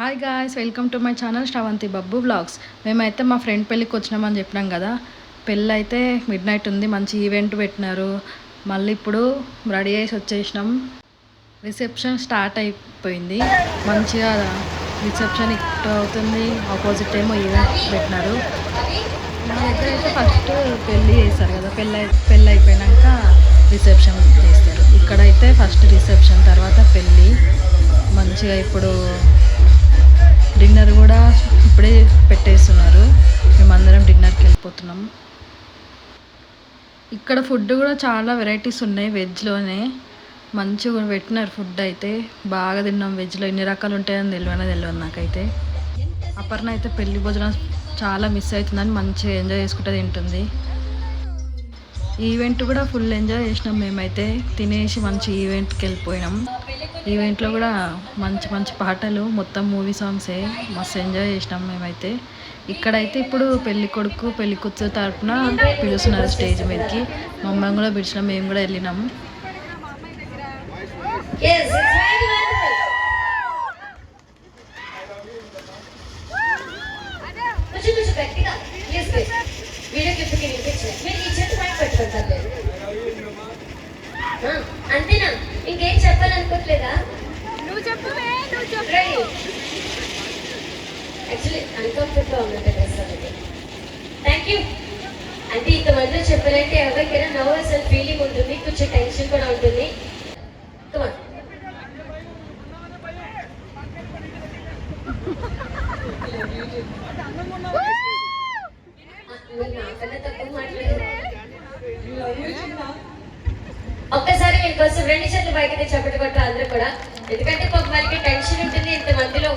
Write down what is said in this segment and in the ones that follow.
Hi guys, welcome to my channel Sravanthi Babbu vlogs. మేమైతే మా friend పెళ్ళికి వచ్చినామని చెప్పినాం కదా. పెళ్ళి అయితే మిడ్ నైట్ ఉంది, మంచి ఈవెంట్ పెట్టినారు. మళ్ళీ ఇప్పుడు రెడీ అయ్యి వచ్చేసినాం. రిసెప్షన్ స్టార్ట్ అయిపోయింది. మంచిగా రిసెప్షన్ ఇట్ అవుతుంది, ఆపోజిట్ ఏమో ఈవెంట్ పెట్టినారు. మా దగ్గర అయితే ఫస్ట్ పెళ్ళి చేస్తారు కదా, పెళ్ళి అయిపోయాక రిసెప్షన్ చేస్తారు. ఇక్కడైతే ఫస్ట్ రిసెప్షన్, తర్వాత పెళ్ళి. మంచిగా ఇప్పుడు డిన్నర్ కూడా ఇప్పుడే పెట్టేస్తున్నారు. మేమందరం డిన్నర్కి వెళ్ళిపోతున్నాం. ఇక్కడ ఫుడ్ కూడా చాలా వెరైటీస్ ఉన్నాయి. వెజ్లోనే మంచిగా పెట్టినారు. ఫుడ్ అయితే బాగా తిన్నాం. వెజ్లో ఎన్ని రకాలు ఉంటాయని తెలియదు నాకైతే. అపర్ణ అయితే పెళ్లి భోజనం చాలా మిస్ అవుతుందని మంచిగా ఎంజాయ్ చేసుకుంటూ తింటుంది. ఈవెంట్ కూడా ఫుల్ ఎంజాయ్ చేసినాం. మేమైతే తినేసి మంచి ఈవెంట్కి వెళ్ళిపోయినాం. ఈవెంట్లో కూడా మంచి మంచి పాటలు, మొత్తం మూవీ సాంగ్సే. మస్తు ఎంజాయ్ చేసినాం మేమైతే. ఇక్కడైతే ఇప్పుడు పెళ్లి కొడుకు పెళ్లి కూతురు తరపున పిలుస్తున్నారు స్టేజ్ మీదకి. మమ్మల్ని కూడా పిలిచినాం, మేము కూడా వెళ్ళినాము. అంతేనా? ఇంకేం చెప్పాలనుకోవట్లేదా? నువ్వు చెప్పు. యాక్చువల్లీ అన్కంఫర్టబుల్గా ఉన్నట్టు డ్రెస్ అనేది. Thank you. అంటే ఇంతమందిలో చెప్పాలంటే ఎవరికైనా నర్వస్ అండ్ ఫీలింగ్ ఉంటుంది, కొంచెం టెన్షన్ కూడా ఉంటుంది. నాకన్నా తక్కువ మాట్లాడారు. ఒక్కసారి మీకోసం 2 చేతులు బయటకి చప్పటి కొట్ట అందరూ కూడా. ఎందుకంటే పాప వాళ్ళకి టెన్షన్ ఉంటుంది ఇంతమందిలో.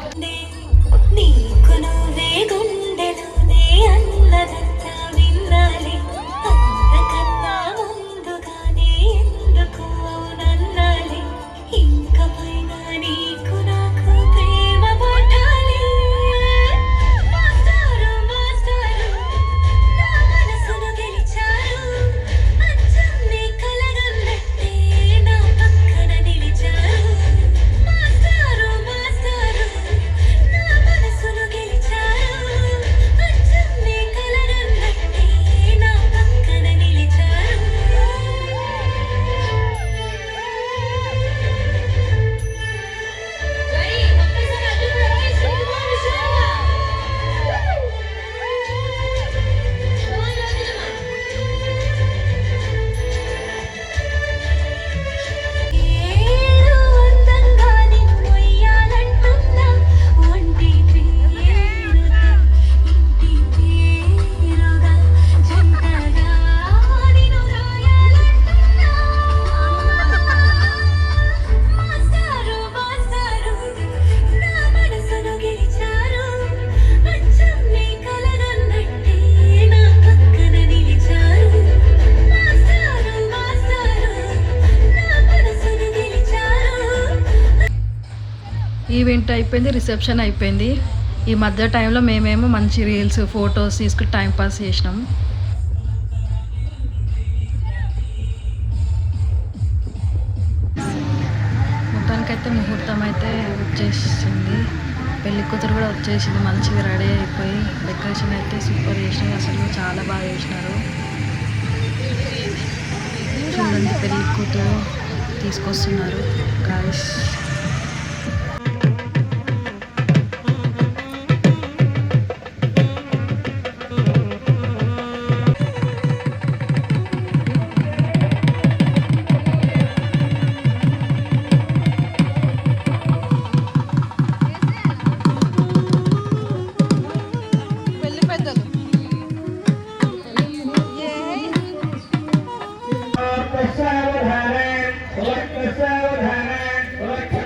ఈవెంట్ అయిపోయింది, రిసెప్షన్ అయిపోయింది. ఈ మధ్య టైంలో మేమేమో మంచి రీల్స్, ఫొటోస్ తీసుకుని టైంపాస్ చేసినాం. మొత్తానికైతే ముహూర్తం అయితే వచ్చేసింది. పెళ్లి కూతురు కూడా వచ్చేసింది. మంచిగా రెడీ అయిపోయి డెకరేషన్ అయితే సూపర్ చేసినారు. అసలు చాలా బాగా చేసినారు. చూడండి, పెళ్లి కూతురు తీసుకొస్తున్నారు గాయ్స్. Sawadhana,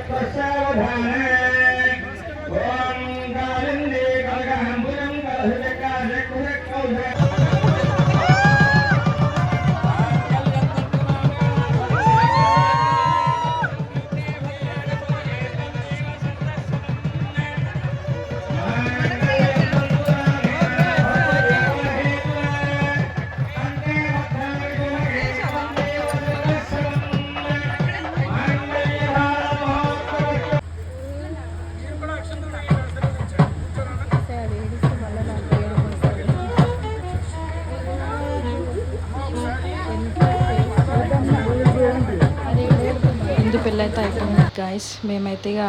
అయితే అయిపోయింది గైస్. మేమైతే ఇక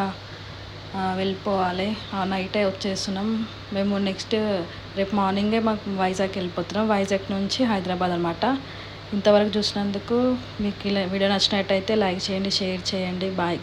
వెళ్ళిపోవాలి. ఆ నైటే వచ్చేస్తున్నాం మేము. నెక్స్ట్ రేపు మార్నింగే మాకు వైజాగ్ వెళ్ళిపోతున్నాం. వైజాగ్ నుంచి హైదరాబాద్ అనమాట. ఇంతవరకు చూసినందుకు మీకు ఇలా వీడియో నచ్చినట్టయితే లైక్ చేయండి, షేర్ చేయండి. బాయ్.